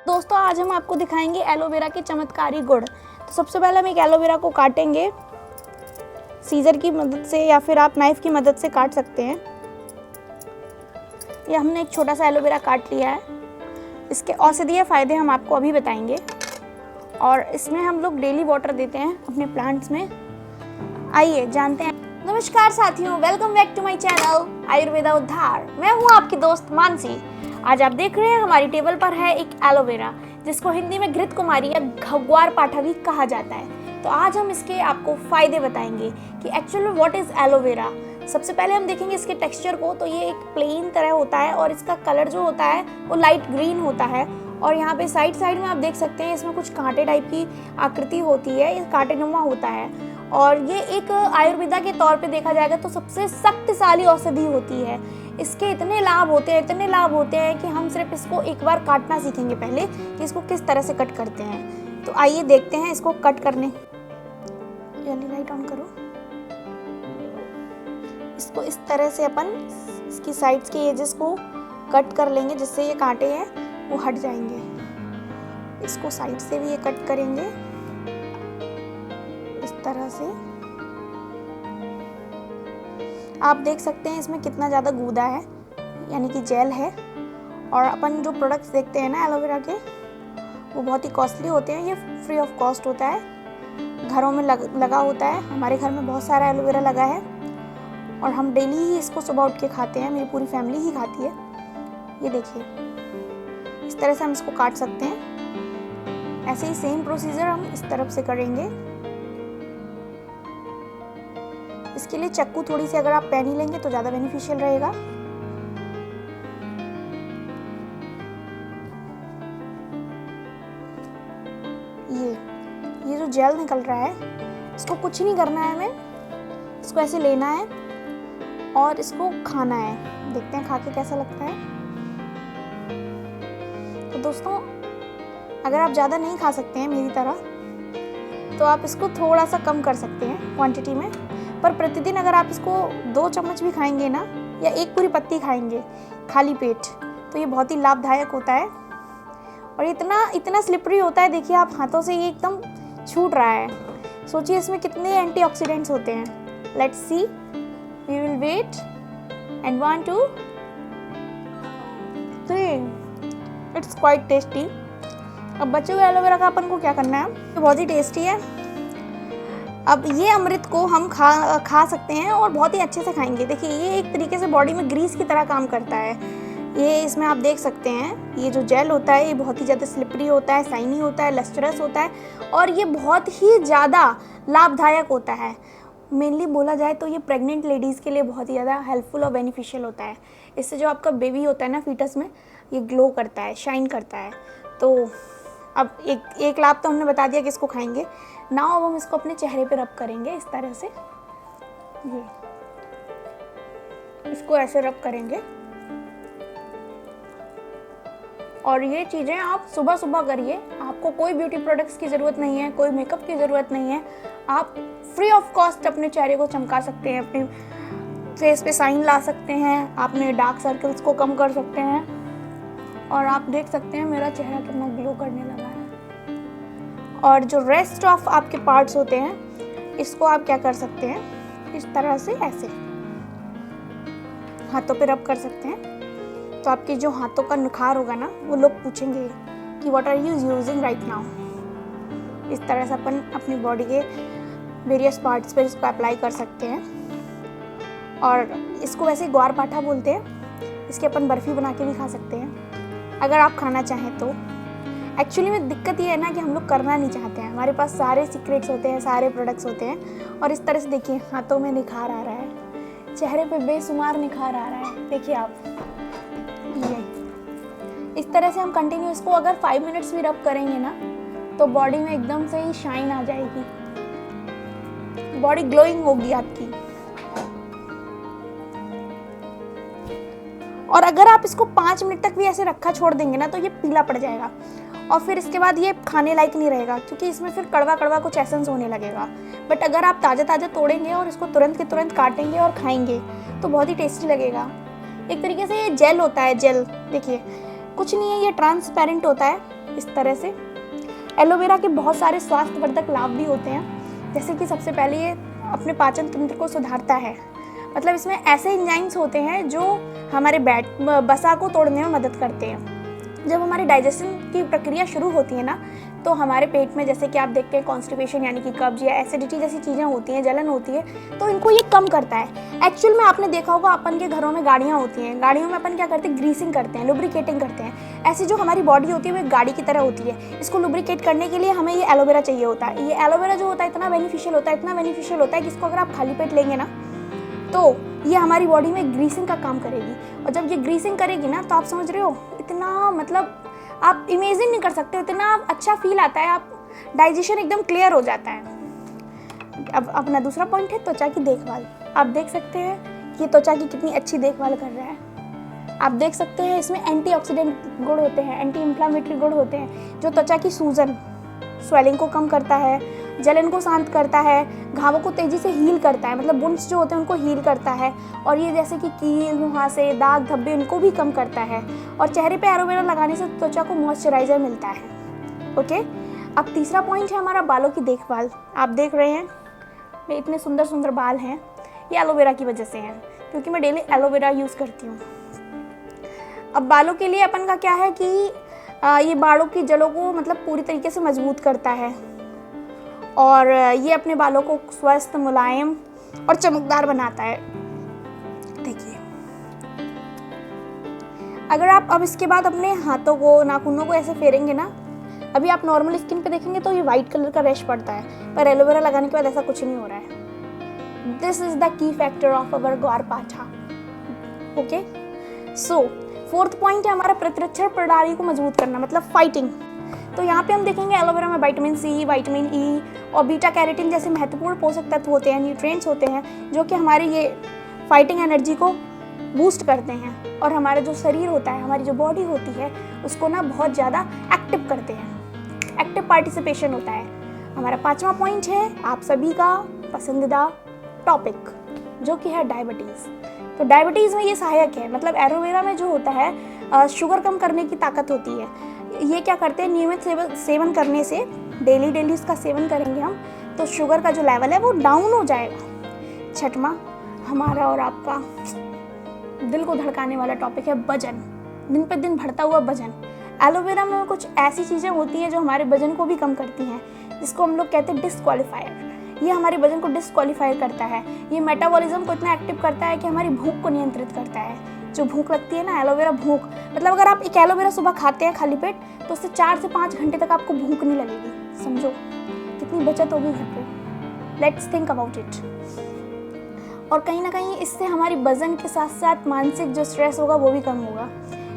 दोस्तों आज हम आपको दिखाएंगे एलोवेरा के चमत्कारी गुण। तो सबसे पहले हम एक एलोवेरा को काटेंगे सीजर की मदद से या फिर आप नाइफ की मदद से काट सकते हैं। यह हमने एक छोटा सा एलोवेरा काट लिया है। इसके औषधीय फायदे हम आपको अभी बताएंगे और इसमें हम लोग डेली वाटर देते हैं अपने प्लांट्स में। आइए जानते हैं। नमस्कार साथियों, welcome back to my channel Ayurveda Uddhar. मैं हूँ आपकी दोस्त मानसी। आज आप देख रहे हैं हमारी टेबल पर है एक एलोवेरा, जिसको हिंदी में घृत कुमारी या घग्वार पाठा भी कहा जाता है। तो आज हम इसके आपको फायदे बताएंगे कि एक्चुअली व्हाट इज एलोवेरा। सबसे पहले हम देखेंगे इसके टेक्सचर को। तो ये एक प्लेन तरह होता है और इसका कलर जो होता है वो लाइट ग्रीन होता है। और यहाँ पे साइड साइड में आप देख सकते हैं इसमें कुछ कांटे टाइप की आकृति होती है, ये कांटेनुमा होता है। और ये एक आयुर्वेदा के तौर पे देखा जाएगा तो सबसे शक्तिशाली औषधि होती है। इसके इतने लाभ होते हैं कि हम सिर्फ इसको एक बार काटना सीखेंगे पहले कि इसको किस तरह से कट करते हैं। तो आइए देखते हैं इसको कट करने। जल्दी लाइट ऑन करो। इसको इस तरह से अपन इसकी साइड्स के एजेस को कट कर लेंगे, जिससे ये कांटे हैं वो हट जाएंगे। इसको साइड से भी ये कट करेंगे इस तरह से। आप देख सकते हैं इसमें कितना ज़्यादा गूदा है, यानी कि जेल है। और अपन जो प्रोडक्ट्स देखते हैं ना एलोवेरा के, वो बहुत ही कॉस्टली होते हैं। ये फ्री ऑफ कॉस्ट होता है, घरों में लगा होता है। हमारे घर में बहुत सारा एलोवेरा लगा है और हम डेली ही इसको सुबह उठ के खाते हैं। मेरी पूरी फैमिली ही खाती है। ये देखिए, इस तरह से हम इसको काट सकते हैं। ऐसे ही सेम प्रोसीजर हम इस तरफ से करेंगे। इसके लिए चक्कू थोड़ी सी अगर आप पैनी लेंगे तो ज़्यादा बेनिफिशियल रहेगा। ये जो जेल निकल रहा है, इसको कुछ नहीं करना है हमें। इसको ऐसे लेना है और इसको खाना है। देखते हैं खा के कैसा लगता है। तो दोस्तों, अगर आप ज़्यादा नहीं खा सकते हैं मेरी तरह, तो आप इसको थोड़ा सा कम कर सकते हैं क्वांटिटी में। पर प्रतिदिन अगर आप इसको 2 चम्मच भी खाएंगे ना, या एक पूरी पत्ती खाएंगे खाली पेट, तो ये बहुत ही लाभदायक होता है। और इतना स्लिपरी होता है। देखिए आप हाथों से ये एकदम छूट रहा है। सोचिए इसमें कितने एंटीऑक्सीडेंट्स होते हैं। Let's see, we will wait and 1 2 3। It's quite tasty. अब बचे हुए एलोवेरा का अपन को क्या करना है, तो बहुत ही टेस्टी है। अब ये अमृत को हम खा सकते हैं और बहुत ही अच्छे से खाएंगे। देखिए ये एक तरीके से बॉडी में ग्रीस की तरह काम करता है। ये इसमें आप देख सकते हैं, ये जो जेल होता है ये बहुत ही ज़्यादा स्लिपरी होता है, शाइनी होता है, लस्टरस होता है और ये बहुत ही ज़्यादा लाभदायक होता है। मेनली बोला जाए तो ये प्रेग्नेंट लेडीज़ के लिए बहुत ही ज़्यादा हेल्पफुल और बेनिफिशियल होता है। इससे जो आपका बेबी होता है ना फीटस में, ये ग्लो करता है, शाइन करता है। तो अब एक लाभ तो हमने बता दिया कि इसको खाएंगे। नाउ अब हम इसको अपने चेहरे पे रब करेंगे इस तरह से। ये इसको ऐसे रब करेंगे और ये चीज़ें आप सुबह सुबह करिए। आपको कोई ब्यूटी प्रोडक्ट्स की ज़रूरत नहीं है, कोई मेकअप की ज़रूरत नहीं है। आप फ्री ऑफ कॉस्ट अपने चेहरे को चमका सकते हैं, अपने फेस पे साइन ला सकते हैं, अपने डार्क सर्कल्स को कम कर सकते हैं। और आप देख सकते हैं मेरा चेहरा कितना ग्लो करने लगा है। और जो रेस्ट ऑफ आपके पार्ट्स होते हैं, इसको आप क्या कर सकते हैं, इस तरह से ऐसे हाथों पे रब कर सकते हैं। तो आपके जो हाथों का निखार होगा ना, वो लोग पूछेंगे कि what are you using right now. इस तरह से अपन अपनी बॉडी के वेरियस पार्ट्स पर इसको अप्लाई कर सकते हैं। और इसको वैसे ग्वार पाठा बोलते हैं। इसकी अपन बर्फ़ी बना के भी खा सकते हैं अगर आप खाना चाहें तो। एक्चुअली में दिक्कत ये है ना कि हम लोग करना नहीं चाहते हैं। हमारे पास सारे सीक्रेट्स होते हैं, सारे प्रोडक्ट्स होते हैं। और इस तरह से देखिए हाथों में निखार आ रहा है, चेहरे पे बेशुमार निखार आ रहा है। देखिए आप, ये इस तरह से हम कंटिन्यू इसको अगर 5 मिनट्स भी रब करेंगे ना, तो बॉडी में एकदम से ही शाइन आ जाएगी, बॉडी ग्लोइंग होगी आपकी। और अगर आप इसको 5 मिनट तक भी ऐसे रखा छोड़ देंगे ना, तो ये पीला पड़ जाएगा और फिर इसके बाद ये खाने लायक नहीं रहेगा, क्योंकि इसमें फिर कड़वा कड़वा कुछ एसेंस होने लगेगा। बट अगर आप ताज़ा ताज़ा तोड़ेंगे और इसको तुरंत के तुरंत काटेंगे और खाएंगे तो बहुत ही टेस्टी लगेगा। एक तरीके से ये जेल होता है, जेल। देखिए कुछ नहीं है, ये ट्रांसपेरेंट होता है। इस तरह से। एलोवेरा के बहुत सारे स्वास्थ्यवर्धक लाभ भी होते हैं, जैसे कि सबसे पहले ये अपने पाचन तंत्र को सुधारता है। मतलब इसमें ऐसे एंजाइम्स होते हैं जो हमारे वसा को तोड़ने में मदद करते हैं। जब हमारी डाइजेशन की प्रक्रिया शुरू होती है ना, तो हमारे पेट में जैसे कि आप देखते हैं कॉन्स्टिपेशन यानी कि कब्ज या एसिडिटी जैसी चीज़ें होती हैं, जलन होती है, तो इनको ये कम करता है। एक्चुअल में आपने देखा होगा अपन के घरों में गाड़ियाँ होती हैं, गाड़ियों में अपन क्या करते हैं, ग्रीसिंग करते हैं, लुब्रिकेटिंग करते हैं। ऐसी जो हमारी बॉडी होती है वो एक गाड़ी की तरह होती है। इसको लुब्रिकेट करने के लिए हमें ये एलोवेरा चाहिए होता है। ये एलोवेरा जो होता है इतना बेनिफिशियल होता है, इतना बेनिफिशियल होता है कि इसको अगर आप खाली पेट लेंगे ना, तो ये हमारी बॉडी में ग्रीसिंग का काम करेगी। और जब ये ग्रीसिंग करेगी ना, तो आप समझ रहे हो इतना, मतलब आप इमेजिन नहीं कर सकते, इतना अच्छा फील आता है, आप डाइजेशन एकदम क्लियर हो जाता है। अब अपना दूसरा पॉइंट है त्वचा की देखभाल। आप देख सकते हैं कि त्वचा की कितनी अच्छी देखभाल कर रहा है। आप देख सकते हैं इसमें एंटीऑक्सीडेंट गुण होते हैं, एंटी इंफ्लामेटरी गुण होते हैं, जो त्वचा की सूजन, स्वेलिंग को कम करता है, जलन को शांत करता है, घावों को तेजी से हील करता है, मतलब वुंड्स जो होते हैं उनको हील करता है। और ये जैसे कि कील, मुहासे, दाग धब्बे, इनको भी कम करता है। और चेहरे पे एलोवेरा लगाने से त्वचा को मॉइस्चराइजर मिलता है। ओके, अब तीसरा पॉइंट है हमारा बालों की देखभाल। आप देख रहे हैं मेरे इतने सुंदर सुंदर बाल हैं, ये एलोवेरा की वजह से हैं, क्योंकि मैं डेली एलोवेरा यूज़ करती हूँ। अब बालों के लिए अपन का क्या है कि ये बालों की जड़ों को मतलब पूरी तरीके से मजबूत करता है, और ये अपने बालों को स्वस्थ, मुलायम और चमकदार बनाता है। देखिए, अगर आप अब इसके बाद अपने हाथों को, नाखूनों को ऐसे फेरेंगे ना, अभी आप नॉर्मल स्किन पे देखेंगे तो ये वाइट कलर का रैश पड़ता है, पर एलोवेरा लगाने के बाद ऐसा कुछ नहीं हो रहा है। This is the key factor of our ग्वारपाठा। ओके, सो फोर्थ पॉइंट है हमारा प्रतिरक्षण प्रणाली को मजबूत करना, मतलब फाइटिंग। तो यहाँ पे हम देखेंगे एलोवेरा में विटामिन सी, विटामिन ई और बीटा कैरोटीन जैसे महत्वपूर्ण पोषक तत्व होते हैं, न्यूट्रिएंट्स होते हैं, जो कि हमारी ये फाइटिंग एनर्जी को बूस्ट करते हैं, और हमारा जो शरीर होता है, हमारी जो बॉडी होती है, उसको ना बहुत ज़्यादा एक्टिव करते हैं, एक्टिव पार्टिसिपेशन होता है। हमारा पांचवा पॉइंट है आप सभी का पसंदीदा टॉपिक, जो कि है डायबिटीज़। तो डायबिटीज़ में ये सहायक है, मतलब एलोवेरा में जो होता है शुगर कम करने की ताकत होती है। ये क्या करते हैं, नियमित सेवन करने से, डेली इसका सेवन करेंगे हम, तो शुगर का जो लेवल है वो डाउन हो जाएगा। छठवां हमारा और आपका दिल को धड़काने वाला टॉपिक है वजन, दिन पे दिन बढ़ता हुआ वजन। एलोवेरा में कुछ ऐसी चीज़ें होती हैं जो हमारे वजन को भी कम करती हैं, जिसको हम लोग कहते हैं डिस्क्वालीफायर। ये हमारे वजन को डिस्क्वालीफाई करता है। ये मेटाबॉलिज्म को इतना एक्टिव करता है कि हमारी भूख को नियंत्रित करता है। जो भूख लगती है ना, एलोवेरा भूख, मतलब अगर आप एक एलोवेरा सुबह खाते हैं खाली पेट, तो उससे 4 से 5 घंटे तक आपको भूख नहीं लगेगी। समझो कितनी बचत होगी घर पे। Let's think about it. और कहीं ना कहीं इससे हमारी वजन के साथ साथ मानसिक जो स्ट्रेस होगा वो भी कम होगा।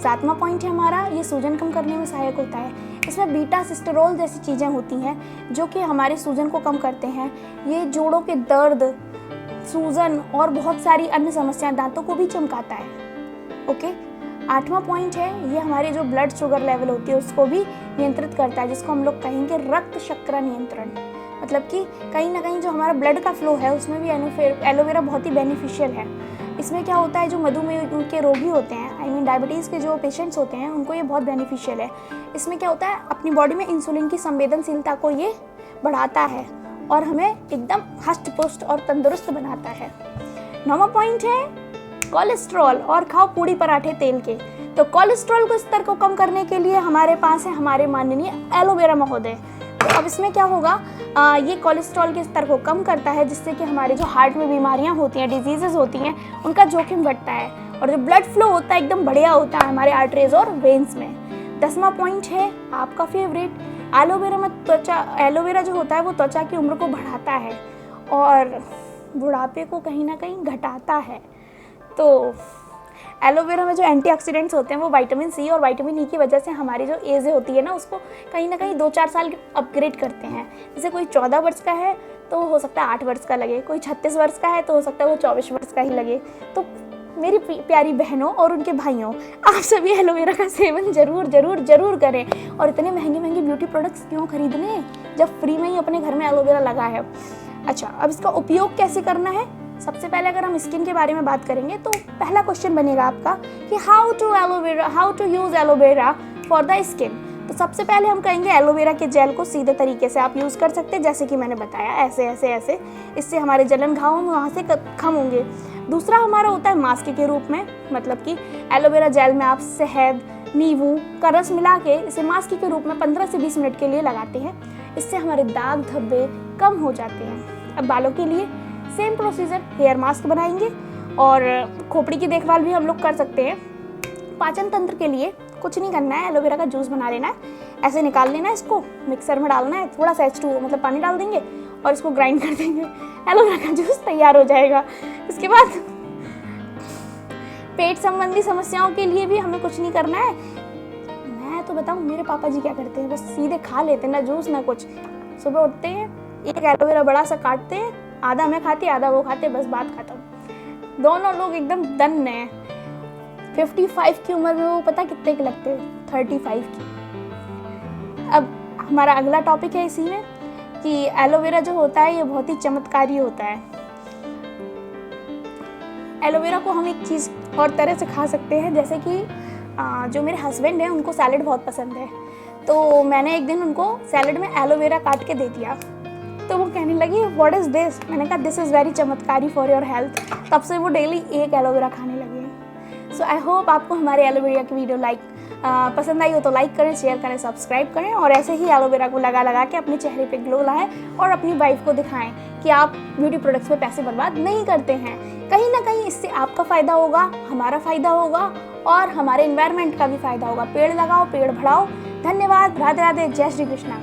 7वां पॉइंट है हमारा, ये सूजन कम करने में सहायक होता है। इसमें बीटा सिस्टेरोल जैसी चीज़ें होती हैं जो कि हमारे सूजन को कम करते हैं। ये जोड़ों के दर्द, सूजन और बहुत सारी अन्य समस्याएं, दांतों को भी चमकाता है। ओके, 8वां पॉइंट है, ये हमारी जो ब्लड शुगर लेवल होती है उसको भी नियंत्रित करता है, जिसको हम लोग कहेंगे रक्त शर्करा नियंत्रण। मतलब कि कहीं ना कहीं जो हमारा ब्लड का फ्लो है उसमें भी एलोवेरा बहुत ही बेनिफिशियल है। इसमें क्या होता है, जो मधुमेह के रोगी होते हैं, आई मीन डायबिटीज़ के जो पेशेंट्स होते हैं, उनको ये बहुत बेनिफिशियल है। इसमें क्या होता है, अपनी बॉडी में इंसुलिन की संवेदनशीलता को ये बढ़ाता है और हमें एकदम हष्ट पुष्ट और तंदुरुस्त बनाता है। 9वां पॉइंट है कोलेस्ट्रॉल, और खाओ पूड़ी पराठे तेल के। तो कोलेस्ट्रॉल को स्तर को कम करने के लिए हमारे पास है हमारे माननीय एलोवेरा महोदय। तो अब इसमें क्या होगा, ये कोलेस्ट्रॉल के स्तर को कम करता है, जिससे कि हमारे जो हार्ट में बीमारियां होती हैं, डिजीजेस होती हैं, उनका जोखिम घटता है, और जो ब्लड फ्लो होता है एकदम बढ़िया होता है हमारे आर्टरीज और वेन्स में। 10वां पॉइंट है आपका फेवरेट, एलोवेरा में एलोवेरा जो होता है वो त्वचा की उम्र को बढ़ाता है और बुढ़ापे को कहीं ना कहीं घटाता है। तो एलोवेरा में जो एंटीऑक्सीडेंट्स होते हैं वो विटामिन सी और विटामिन ई की वजह से हमारी जो एज होती है ना, उसको कहीं ना कहीं 2-4 साल अपग्रेड करते हैं। जैसे कोई 14 वर्ष का है तो हो सकता है 8 वर्ष का लगे, कोई 36 वर्ष का है तो हो सकता है वो 24 वर्ष का ही लगे। तो मेरी प्यारी बहनों और उनके भाइयों, आप सभी एलोवेरा का सेवन जरूर जरूर जरूर करें। और इतने महंगे महंगे ब्यूटी प्रोडक्ट्स क्यों खरीदने जब फ्री में ही अपने घर में एलोवेरा लगा है। अच्छा, अब इसका उपयोग कैसे करना है। सबसे पहले अगर हम स्किन के बारे में बात करेंगे तो पहला क्वेश्चन बनेगा आपका कि how to use aloe vera for the skin. तो सबसे पहले हम कहेंगे एलोवेरा के जेल को सीधे तरीके से आप यूज़ कर सकते हैं, जैसे कि मैंने बताया, ऐसे ऐसे ऐसे। इससे हमारे जलन घाव में वहाँ से कम होंगे। दूसरा हमारा होता है मास्क के रूप में, मतलब कि एलोवेरा जेल में आप शहद, नींबू का रस मिला के इसे मास्क के रूप में 15 से 20 मिनट के लिए लगाते हैं। इससे हमारे दाग धब्बे कम हो जाते हैं। अब बालों के लिए सेम प्रोसीजर, हेयर मास्क बनाएंगे और खोपड़ी की देखभाल भी हम लोग कर सकते हैं। पाचन तंत्र के लिए कुछ नहीं करना है, एलोवेरा का जूस बना लेना है, ऐसे निकाल लेना है, इसको मिक्सर में डालना है, थोड़ा सा H2O मतलब पानी डाल देंगे और इसको ग्राइंड कर देंगे, एलोवेरा का जूस तैयार हो जाएगा। इसके बाद पेट संबंधी समस्याओं के लिए भी हमें कुछ नहीं करना है। मैं तो बताऊं, मेरे पापा जी क्या करते हैं, बस सीधे खा लेते हैं, ना जूस ना कुछ। सुबह उठते हैं, एक एलोवेरा बड़ा सा काटते हैं, आधा मैं खाती आधा वो खाते, बस बात खत्म। दोनों लोग एकदम दन हैं। 55 की उम्र में वो पता कितने के लगते हैं, 35 की। अब हमारा अगला टॉपिक है इसी में कि एलोवेरा जो होता है ये बहुत ही चमत्कारी होता है। एलोवेरा को हम एक चीज़ और तरह से खा सकते हैं, जैसे कि जो मेरे हस्बैंड हैं उनको सैलड बहुत पसंद है, तो मैंने एक दिन उनको सैलड में एलोवेरा काट के दे दिया, तो वो कहने लगी व्हाट इज़ दिस। मैंने कहा दिस इज़ वेरी चमत्कारी फॉर योर हेल्थ। तब से वो डेली एक एलोवेरा खाने लगे। सो आई होप आपको हमारे एलोवेरा की वीडियो पसंद आई हो तो लाइक करें, शेयर करें, सब्सक्राइब करें और ऐसे ही एलोवेरा को लगा के अपने चेहरे पे ग्लो लाएं और अपनी वाइफ को दिखाएं कि आप ब्यूटी प्रोडक्ट्स पे पैसे बर्बाद नहीं करते हैं। कहीं ना कहीं इससे आपका फ़ायदा होगा, हमारा फ़ायदा होगा और हमारे एनवायरनमेंट का भी फ़ायदा होगा। पेड़ लगाओ, पेड़ बढ़ाओ। धन्यवाद। राधे राधे। जय श्री कृष्णा।